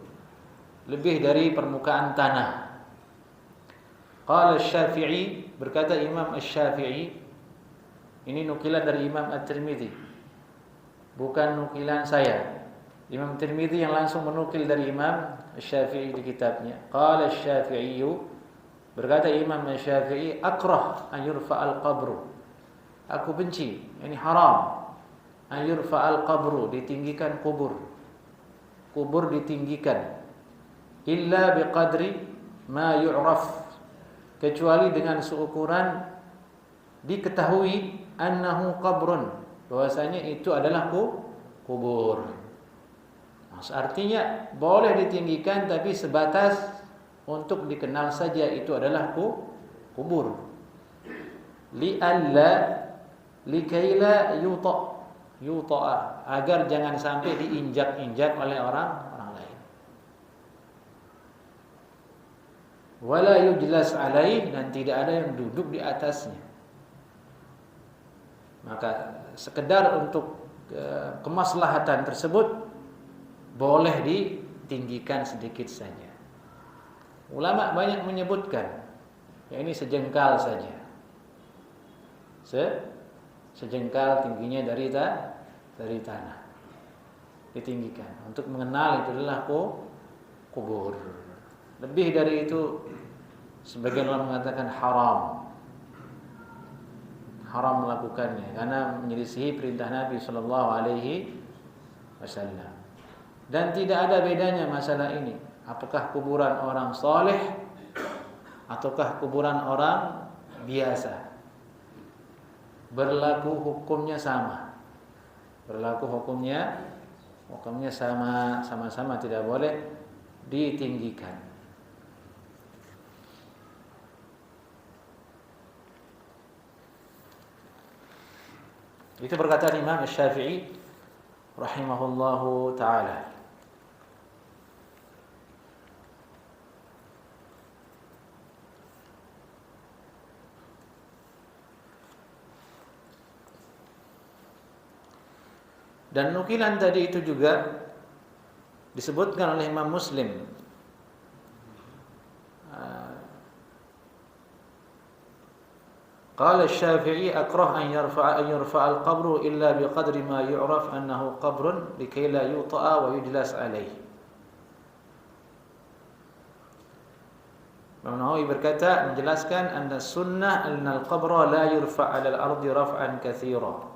lebih dari permukaan tanah. Qala Asy-Syafi'i, berkata Imam Asy-Syafi'i, ini nukilan dari Imam At-Tirmidzi, bukan nukilan saya. Imam Tirmidzi yang langsung menukil dari Imam Asy-Syafi'i di kitabnya. Qala Asy-Syafi'i, berkata Imam Asy-Syafi'i, akrah an yurfa'al qabru. Aku benci, ini haram, an yurfa'al qabru, ditinggikan kubur. Kubur ditinggikan. Illa biqadri ma yu'raf, kecuali dengan seukuran diketahui annahu qabrun, bahwasanya itu adalah kubur. Artinya boleh ditinggikan tapi sebatas untuk dikenal saja itu adalah kubur. Li'alla likaila yuta, agar jangan sampai diinjak-injak oleh orang lain. Wala yujlas alaih, dan tidak ada yang duduk di atasnya. Maka sekedar untuk kemaslahatan tersebut boleh ditinggikan sedikit saja. Ulama banyak menyebutkan, ya ini sejengkal saja, sejengkal tingginya dari tanah, ditinggikan untuk mengenal itu adalah kubur. Lebih dari itu sebagian orang mengatakan haram melakukannya karena menyelisihi perintah Nabi sallallahu alaihi wasallam. Dan tidak ada bedanya masalah ini, apakah kuburan orang saleh ataukah kuburan orang biasa. Berlaku hukumnya sama. Hukumnya sama-sama tidak boleh ditinggikan. Itu perkataan Imam Asy-Syafi'i rahimahullahu taala. Dan nukilan tadi itu juga disebutkan oleh Imam Muslim. Qala Asy-Syafi'i akrah an yurfa'a al-qabru illa biqadri ma yu'raf annahu qabrun likay la yuta'a wa yujlas alayh. Imam Nawawi berkata, menjelaskan anna sunnah anna al-qabra la yurfa' 'ala al-ardi raf'an katsira.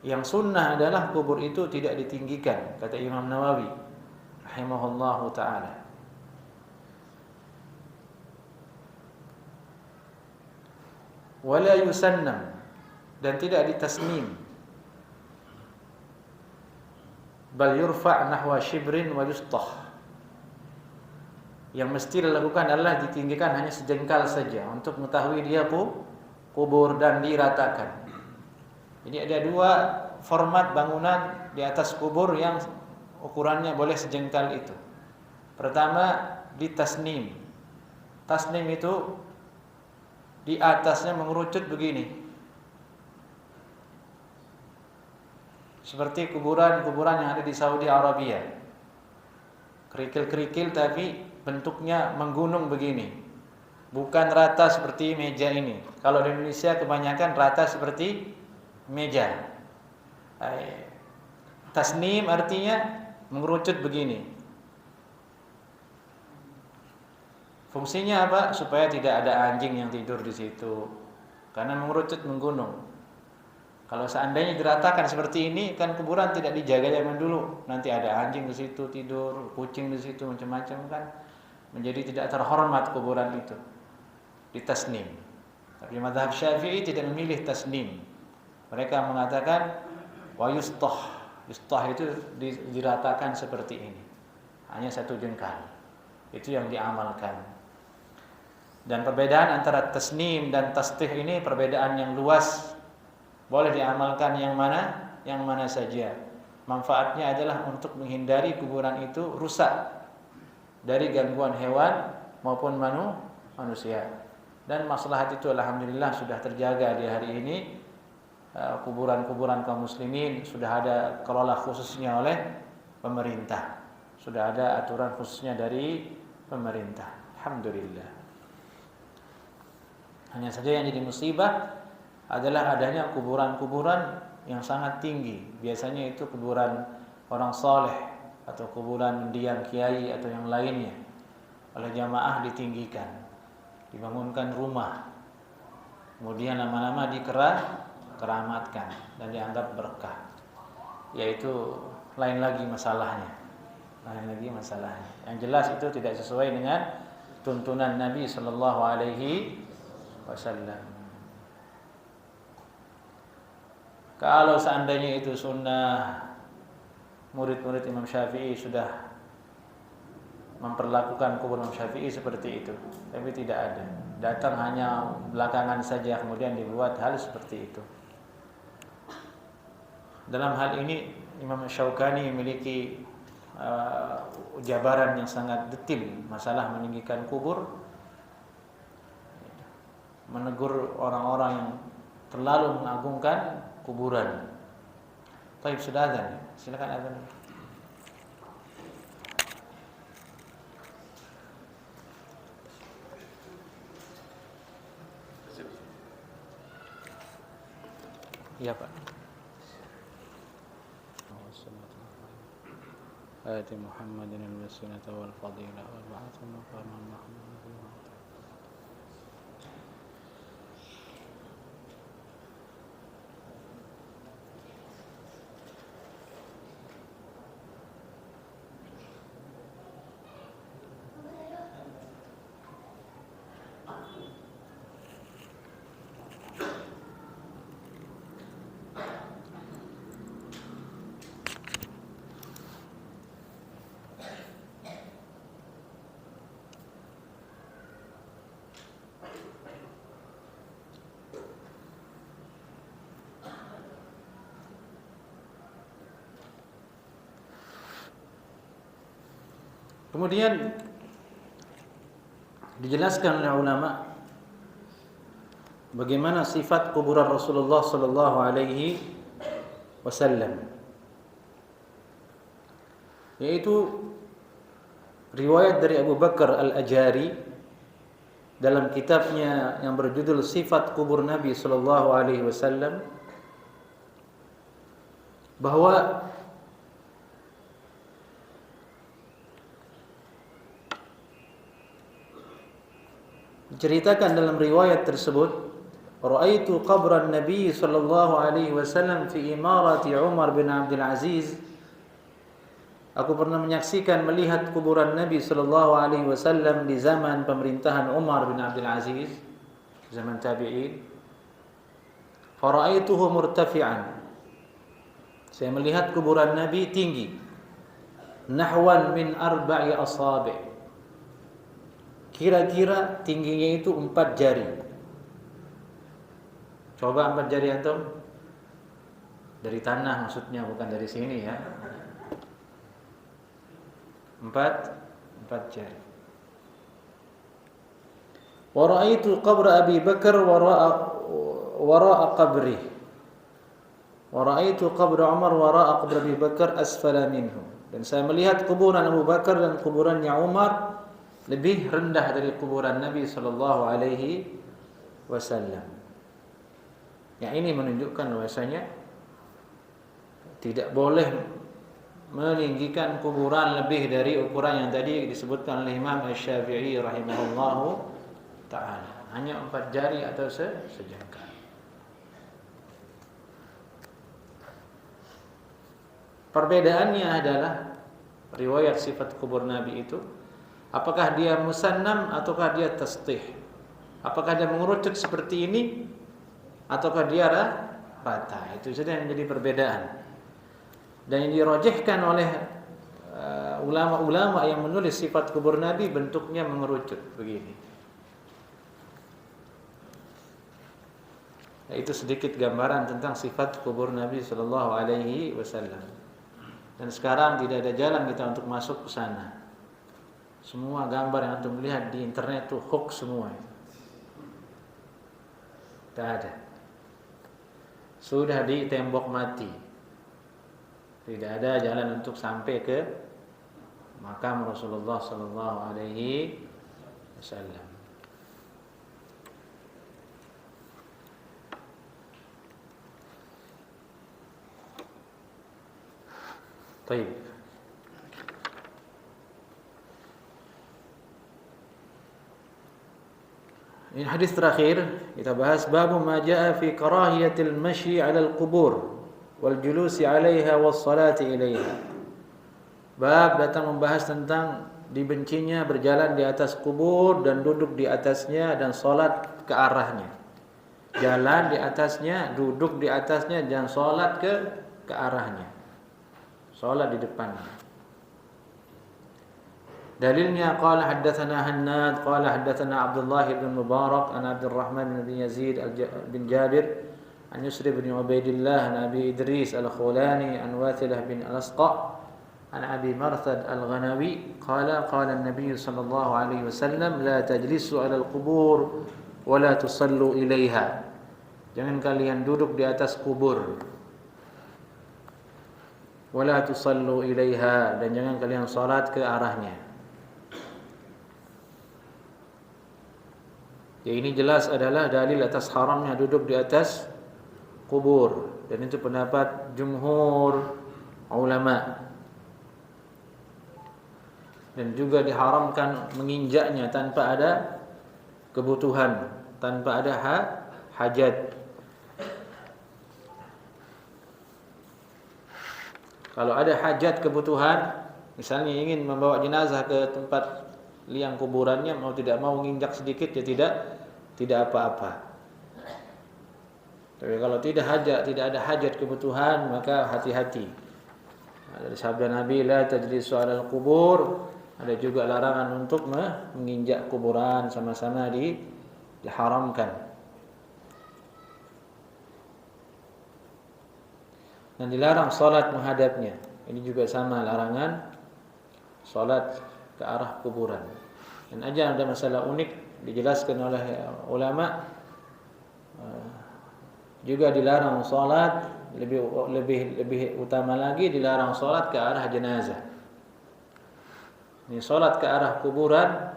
Yang sunnah adalah kubur itu tidak ditinggikan, kata Imam Nawawi rahimahullahu taala. Wala yusannam, dan tidak ditasnim. Bal yurfa' nahwa shibrin wa yustah. Yang mesti dilakukan adalah ditinggikan hanya sejengkal saja untuk mengetahui dia kubur dan diratakan. Jadi ada dua format bangunan di atas kubur yang ukurannya boleh sejengkal itu. Pertama ditasnim. Tasnim itu di atasnya mengerucut begini, seperti kuburan-kuburan yang ada di Saudi Arabia, kerikil-kerikil tapi bentuknya menggunung begini, bukan rata seperti meja ini. Kalau di Indonesia kebanyakan rata seperti meja. Tasnim artinya mengerucut begini. Fungsinya apa? Supaya tidak ada anjing yang tidur di situ. Karena mengerucut menggunung. Kalau seandainya diratakan seperti ini, kan kuburan tidak dijaga zaman dulu. Nanti ada anjing di situ tidur, kucing di situ, macam-macam kan. Menjadi tidak terhormat kuburan itu. Ditasnim. Tapi mazhab Syafi'i tidak memilih tasnim. Mereka mengatakan wa yustah. Yustah itu diratakan seperti ini. Hanya satu jengkal. Itu yang diamalkan. Dan perbedaan antara tasnim dan tastih ini perbedaan yang luas. Boleh diamalkan yang mana? Yang mana saja. Manfaatnya adalah untuk menghindari kuburan itu rusak dari gangguan hewan maupun manusia. Dan maslahat itu alhamdulillah sudah terjaga di hari ini. Kuburan-kuburan kaum muslimin sudah ada kelola khususnya oleh pemerintah. Sudah ada aturan khususnya dari pemerintah. Alhamdulillah. Hanya saja yang jadi musibah adalah adanya kuburan-kuburan yang sangat tinggi. Biasanya itu kuburan orang saleh atau kuburan mendiang kiai atau yang lainnya. Oleh jamaah ditinggikan, dibangunkan rumah, kemudian lama-lama dikeramatkan dan dianggap berkah. Yaitu lain lagi masalahnya. Yang jelas itu tidak sesuai dengan tuntunan Nabi sallallahu alaihi wasallam. Kalau seandainya itu sunnah, murid-murid Imam Syafi'i sudah memperlakukan kubur Imam Syafi'i seperti itu. Tapi tidak ada. Datang hanya belakangan saja kemudian dibuat hal seperti itu. Dalam hal ini Imam Syaukani memiliki jabaran yang sangat detil masalah meninggikan kubur, menegur orang-orang yang terlalu mengagungkan kuburan. Baik, sudah azan. Silakan azan. Iya, Pak. Ati Muhammadin al-wasilata wal fadilah wal ba'athu maqaman mahmud. Kemudian dijelaskan oleh ulama bagaimana sifat kuburan Rasulullah sallallahu alaihi wasallam, yaitu riwayat dari Abu Bakar Al-Ajari dalam kitabnya yang berjudul Sifat Kubur Nabi sallallahu alaihi wasallam, bahwa diceritakan dalam riwayat tersebut, ra'aitu qabran Nabi sallallahu alaihi wasallam fi imarati Umar bin Abdul Aziz. Aku pernah menyaksikan melihat kuburan Nabi sallallahu alaihi wasallam di zaman pemerintahan Umar bin Abdul Aziz, zaman tabi'in. Fara'aituhu murtafi'an. Saya melihat kuburan Nabi tinggi, nahwan min 4 asabi'. Kira-kira tingginya itu 4 jari. Coba 4 jari antum. Dari tanah maksudnya, bukan dari sini ya. 4 jari. Wa ra'aitu qabra Abi Bakar wara'a qabri. Wa ra'aitu qabra Umar wara'a qabri Abi Bakar asfala minhu. Dan saya melihat kuburan Abu Bakar dan kuburannya Umar lebih rendah dari kuburan Nabi sallallahu alaihi wasallam. Yang ini menunjukkan bahwasanya Tidak boleh meninggikan kuburan lebih dari ukuran yang tadi disebutkan oleh Imam Asy-Syafi'i rahimahullahu ta'ala. Hanya 4 jari atau sejengkal. Perbedaannya adalah riwayat sifat kubur Nabi itu, apakah dia musannam ataukah dia tasdih? Apakah dia mengerucut seperti ini ataukah dia rata? Itu saja yang menjadi perbedaan. Dan yang dirajihkan oleh ulama-ulama yang menulis sifat kubur Nabi bentuknya mengerucut begini. Itu sedikit gambaran tentang sifat kubur Nabi sallallahu alaihi wasallam. Dan sekarang tidak ada jalan kita untuk masuk ke sana. Semua gambar yang antum lihat di internet itu hoax semua. Tidak ada. Sudah di tembok mati. Tidak ada jalan untuk sampai ke makam Rasulullah sallallahu alaihi wasallam. Baik. Ini hadis terakhir kita bahas bab ma jaa fi karahiyatil masyi 'ala al-qubur wal julusi 'alaiha was salati ilaiha. Bab datang membahas tentang dibencinya berjalan di atas kubur dan duduk di atasnya dan salat ke arahnya. Jalan di atasnya, duduk di atasnya dan salat ke arahnya. Salat di depannya. Dalilnya qala haddatsana Hannad qala haddatsana Abdullah bin Mubarak an Abdurrahman bin Yazid bin Jabir an Yusri bin Ubaidillah an Abi Idris al-Khulani an Wathilah bin al-Asqa an Abi Marthad al-Ghanawi qala qala an-nabiy sallallahu alaihi wasallam la tajlisu 'ala al-qubur wa la tusallu ilaiha. Jangan kalian duduk di atas kubur. Wala tusallu ilaiha, dan jangan kalian salat ke arahnya. Ya, ini jelas adalah dalil atas haramnya duduk di atas kubur, dan itu pendapat jumhur ulama. Dan juga diharamkan menginjaknya tanpa ada kebutuhan, tanpa ada hajat. Kalau ada hajat kebutuhan, misalnya ingin membawa jenazah ke tempat liang kuburannya, mau tidak mau menginjak sedikit ya tidak apa-apa. Tapi kalau tidak ada hajat kebutuhan, maka hati-hati. Dari sabda Nabi la tajlisu 'alal qubur, ada juga larangan untuk menginjak kuburan, sama-sama diharamkan. Dan dilarang salat menghadapnya. Ini juga sama larangan salat ke arah kuburan. Dan aja ada masalah unik dijelaskan oleh ulama, juga dilarang salat, lebih utama lagi dilarang salat ke arah jenazah. Ini salat ke arah kuburan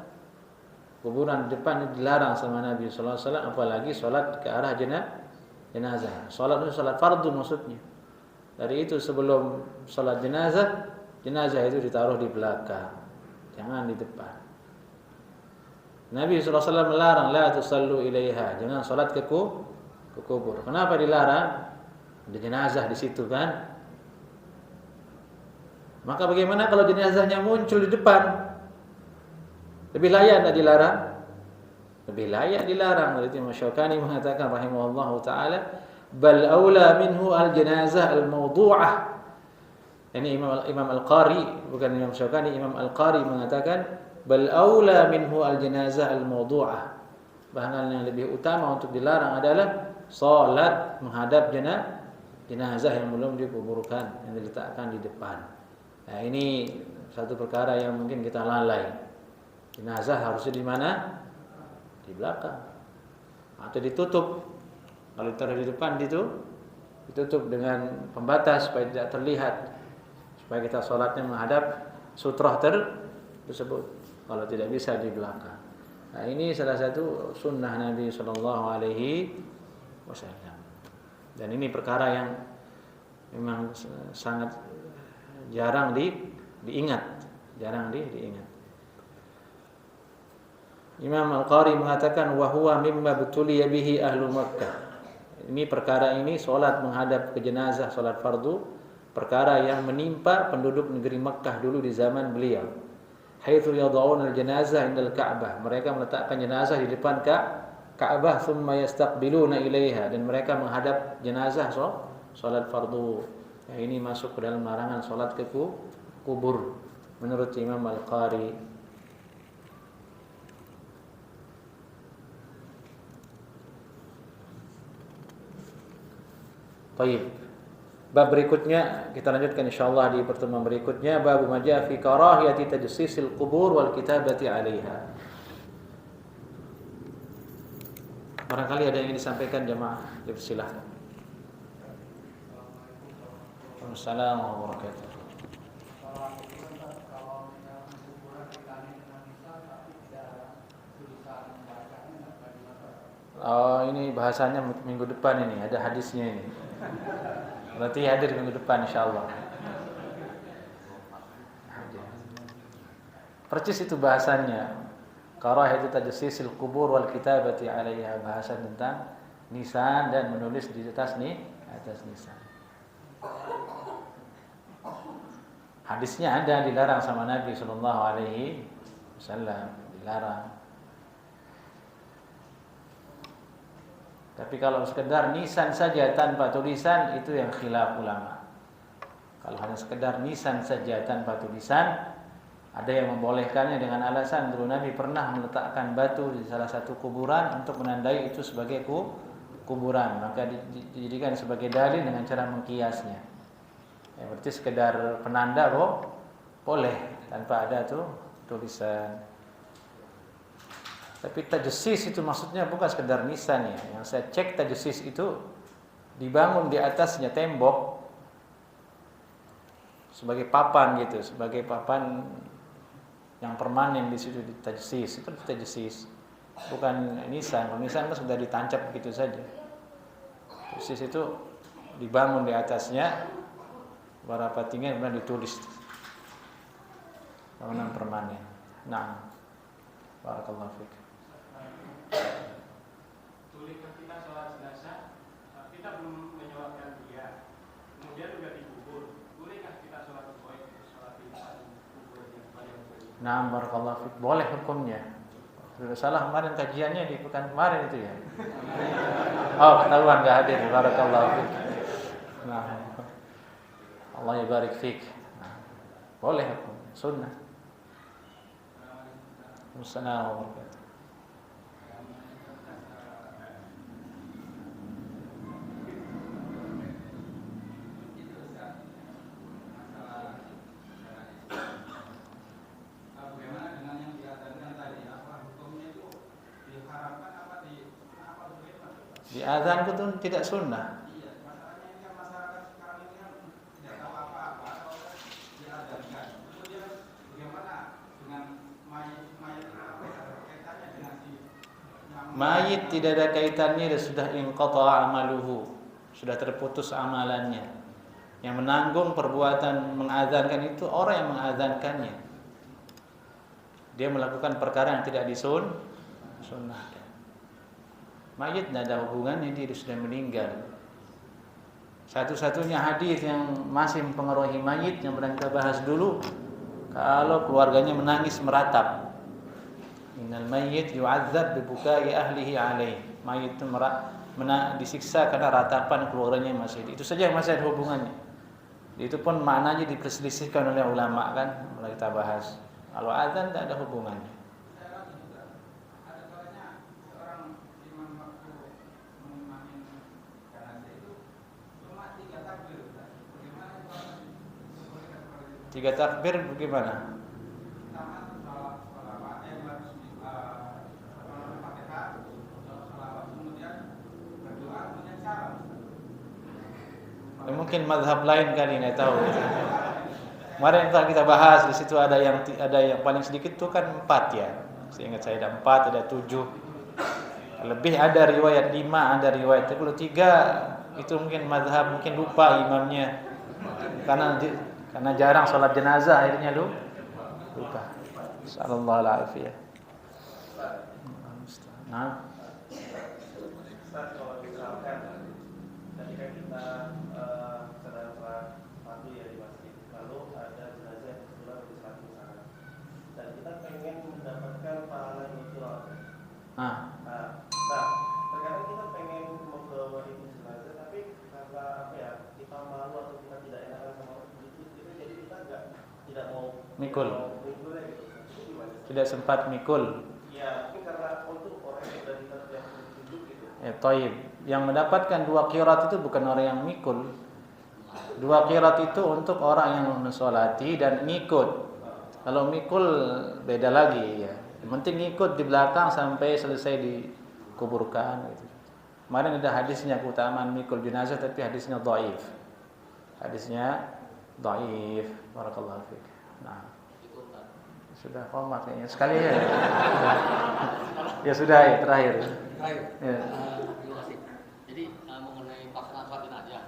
di depan dilarang sama Nabi sallallahu alaihi wasallam, apalagi salat ke arah jenazah. Salat itu salat fardu maksudnya. Dari itu sebelum salat jenazah itu ditaruh di belakang, jangan di depan. Nabi sallallahu alaihi wasallam melarang la tusallu ilaiha, jangan salat ke kubur. Kenapa dilarang? Ada jenazah di situ kan. Maka bagaimana kalau jenazahnya muncul di depan? Lebih layak tidak dilarang? Lebih layak dilarang. Berarti Imam Syaukani mengatakan rahimahullahu taala, bal aula minhu al-janazah al-mawdu'ah. Ini Imam Al-Qari, bukan Imam Syaukani, Imam Al-Qari mengatakan bal aula minhu al-janazah al-mawdu'ah. Bahkan yang lebih utama untuk dilarang adalah salat menghadap jenazah yang belum dikuburkan, yang diletakkan di depan. Nah, ini satu perkara yang mungkin kita lalai. Jenazah harusnya di mana? Di belakang. Atau ditutup. Kalau ditaruh di depan ditutup dengan pembatas supaya tidak terlihat, supaya kita sholatnya menghadap sutrah tersebut. Kalau tidak bisa di belakang. Nah, ini salah satu sunnah Nabi Sallallahu Alaihi Wasallam. Dan ini perkara yang memang sangat jarang diingat, diingat. Imam Al-Qari mengatakan wa huwa mimma butuliya bihi ahlu Makkah. Ini perkara ini, solat menghadap ke jenazah, solat fardu, perkara yang menimpa penduduk negeri Makkah dulu di zaman beliau. Haitsu yad'un al-janazah indal Ka'bah. Mereka meletakkan jenazah di depan Ka'bah, thumma yastaqbiluna ilaiha, dan mereka menghadap jenazah solat fardu. Ya, ini masuk ke dalam larangan solat ke kubur menurut Imam Al-Qari. Baik. Bab berikutnya kita lanjutkan insyaallah di pertemuan berikutnya, bab ma jaa fi karahiyati tajsisil qubur wal kitabati 'alaiha. Barangkali ada yang ingin disampaikan jemaah, silakan. Assalamualaikum warahmatullahi wabarakatuh. Oh, ini bahasanya minggu depan ini, ada hadisnya ini. Berarti hadir minggu depan insyaallah. Percis itu bahasannya. Karahiyatu tajsisil qubur wal kitabati 'alaiha, bahasan tentang nisan dan menulis di atas nisan. Hadisnya ada, dilarang sama Nabi sallallahu alaihi wasallam, dilarang. Tapi kalau sekedar nisan saja tanpa tulisan, itu yang khilaf ulama. Kalau hanya sekedar nisan saja tanpa tulisan, ada yang membolehkannya dengan alasan dulu Nabi pernah meletakkan batu di salah satu kuburan untuk menandai itu sebagai kuburan, maka dijadikan sebagai dalil dengan cara mengkiasnya. Ya, berarti sekedar penanda boleh tanpa ada tulisan. Tapi tajsis itu maksudnya bukan sekedar nisan ya. Yang saya cek tajsis itu dibangun di atasnya tembok sebagai papan gitu, sebagai papan yang permanen di situ, di tajsis. Itu tajsis. Bukan nisan. Kalau nisan kan sudah ditancap begitu saja. Tajsis itu dibangun di atasnya berapa tinggi kemudian ditulis. Bangunan permanen. Nah, barakallahu fiik. Bolehkah kita sholat jenazah, kita belum menyolatkan dia, kemudian juga dikubur, bolehkah kita sholat di kuburnya? Nah, barakallahu fiik. Boleh hukumnya. Sudah salah kemarin kajiannya di pekan kemarin itu ya. Oh, ketahuan enggak hadir. Barakallahu fiik. Nah, Allah yabarik fiik. Nah, boleh hukum sunnah. Assalamualaikum warahmatullahi wabarakatuh. Di azan itu tidak sunnah. Mayit tidak ada kaitannya, dan sudah inqata amaluhu, sudah terputus amalannya. Yang menanggung perbuatan mengazankan itu orang yang mengazankannya. Dia melakukan perkara yang tidak disunnahkan. Mayit tidak ada hubungannya, dia sudah meninggal. Satu-satunya hadis yang masih mempengaruhi mayit yang pernah kita bahas dulu, kalau keluarganya menangis meratap. Innal mayyit yu'adzab bi bukai ahlihi alaih. Mayit itu disiksa karena ratapan keluarganya masih. Itu saja yang masih ada hubungannya. Itu pun maknanya diperselisihkan oleh ulama kan, mulai kita bahas. Kalau azan tidak ada hubungannya. Tiga takbir bagaimana? Mungkin mazhab lain kali, nggak tahu. Kemarin kita bahas di situ ada yang paling sedikit itu kan 4 ya. Seingat saya ada 4, ada 7. Lebih ada riwayat 5, ada riwayat. Kalau 3 Itu mungkin mazhab, mungkin lupa imamnya. Karena jarang sholat jenazah akhirnya lupa. Sallallahu alaihi. Nah, Ustaz, kalau misalkan ketika kita sedang sholat fardu ya di masjid, lalu ada jenazah yang kebetulan di samping sana, dan kita pengen mendapatkan pahala yang betul. Nah, terkadang kita pengen membawa itu jenazah, tapi karena apa ya, kita malu atau kita tidak enakan sama orang itu, jadi kita tidak mau mikul. Ya, gitu. Itu gimana? Tidak sempat mikul. Ya, mungkin karena untuk orang yang sudah yang ditunjuk gitu. Taib. Yang mendapatkan 2 qirat itu bukan orang yang mikul. 2 qirat itu untuk orang yang mensolati dan ngikut. Kalau mikul beda lagi ya. Yang penting ngikut di belakang sampai selesai dikuburkan gitu. Kemarin ada hadisnya keutamaan mikul jenazah, tapi hadisnya dhaif. Barakallahu fiik. Nah, sudah komat kayaknya sekali ya. Ya sudah ya terakhir. Ya. Terima kasih. Jadi mengenai pelaksanaan sholat jenazah,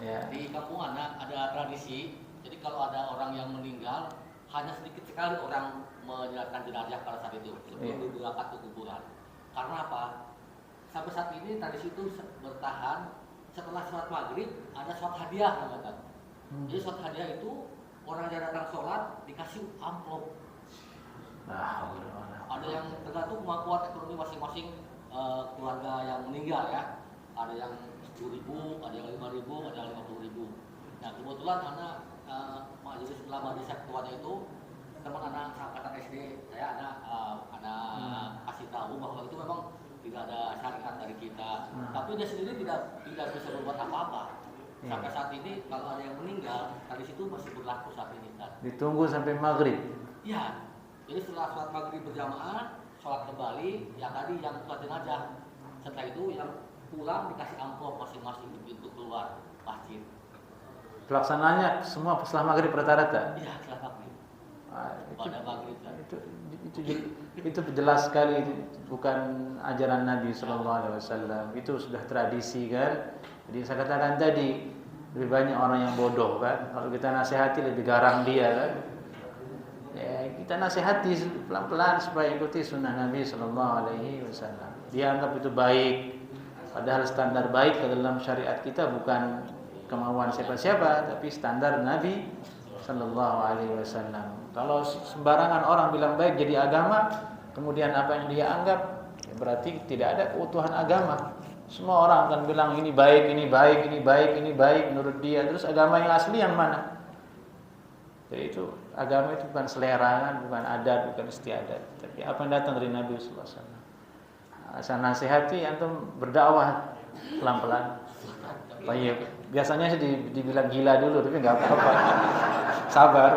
Ya. di kampung anak ada tradisi. Jadi kalau ada orang yang meninggal, hanya sedikit sekali orang menjalankan jenazah pada saat itu sebelum diberangkat ke kuburan. Karena apa? Sampai saat ini tradisi itu bertahan. Setelah sholat maghrib ada sholat hadiah namanya. Jadi sholat hadiah itu orang yang datang sholat dikasih amplop. Ada yang tergantung kemampuan ekonomi masing-masing keluarga yang meninggal ya. Ada yang 10.000, ada yang 5.000, ada yang 50.000. Nah kebetulan anak majelis ulama desa ketuanya itu teman anak angkatan SD saya anak kasih tahu bahwa itu memang tidak ada syariat dari kita. Tapi dia sendiri tidak bisa berbuat apa-apa. Sampai saat ini kalau ada yang meninggal dari situ masih berlaku saat ini kan. Ditunggu sampai maghrib. Ya. Jadi setelah sholat maghrib berjamaah, sholat kembali, yang tadi yang sholat jenazah. Setelah itu yang pulang dikasih amplop masing-masing di pintu keluar masjid. Pelaksanaannya semua setelah maghrib rata-rata. Iya, setelah maghrib. Pada maghrib kan. Itu jelas sekali itu bukan ajaran Nabi SAW. Itu sudah tradisi kan. Jadi saya katakan tadi lebih banyak orang yang bodoh kan. Kalau kita nasihati lebih garang dia kan. Ya, kita nasihati pelan-pelan supaya ikuti sunnah Nabi SAW. Dia anggap itu baik. Padahal standar baik dalam syariat kita bukan kemauan siapa-siapa, tapi standar Nabi SAW. Kalau sembarangan orang bilang baik jadi agama, kemudian apa yang dia anggap, ya berarti tidak ada keutuhan agama. Semua orang akan bilang ini baik, ini baik, ini baik, ini baik menurut dia. Terus agama yang asli yang mana? Jadi itu agama itu bukan selera kan, bukan adat, bukan istiadat, tapi apa yang datang dari Nabi sallallahu alaihi wasallam. Saya nasihati antum berdakwah pelan-pelan. Baik, biasanya sih dibilang gila dulu, tapi enggak apa-apa. Sabar.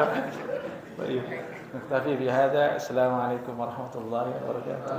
Baik. Tapi bihadza, assalamualaikum warahmatullahi wabarakatuh.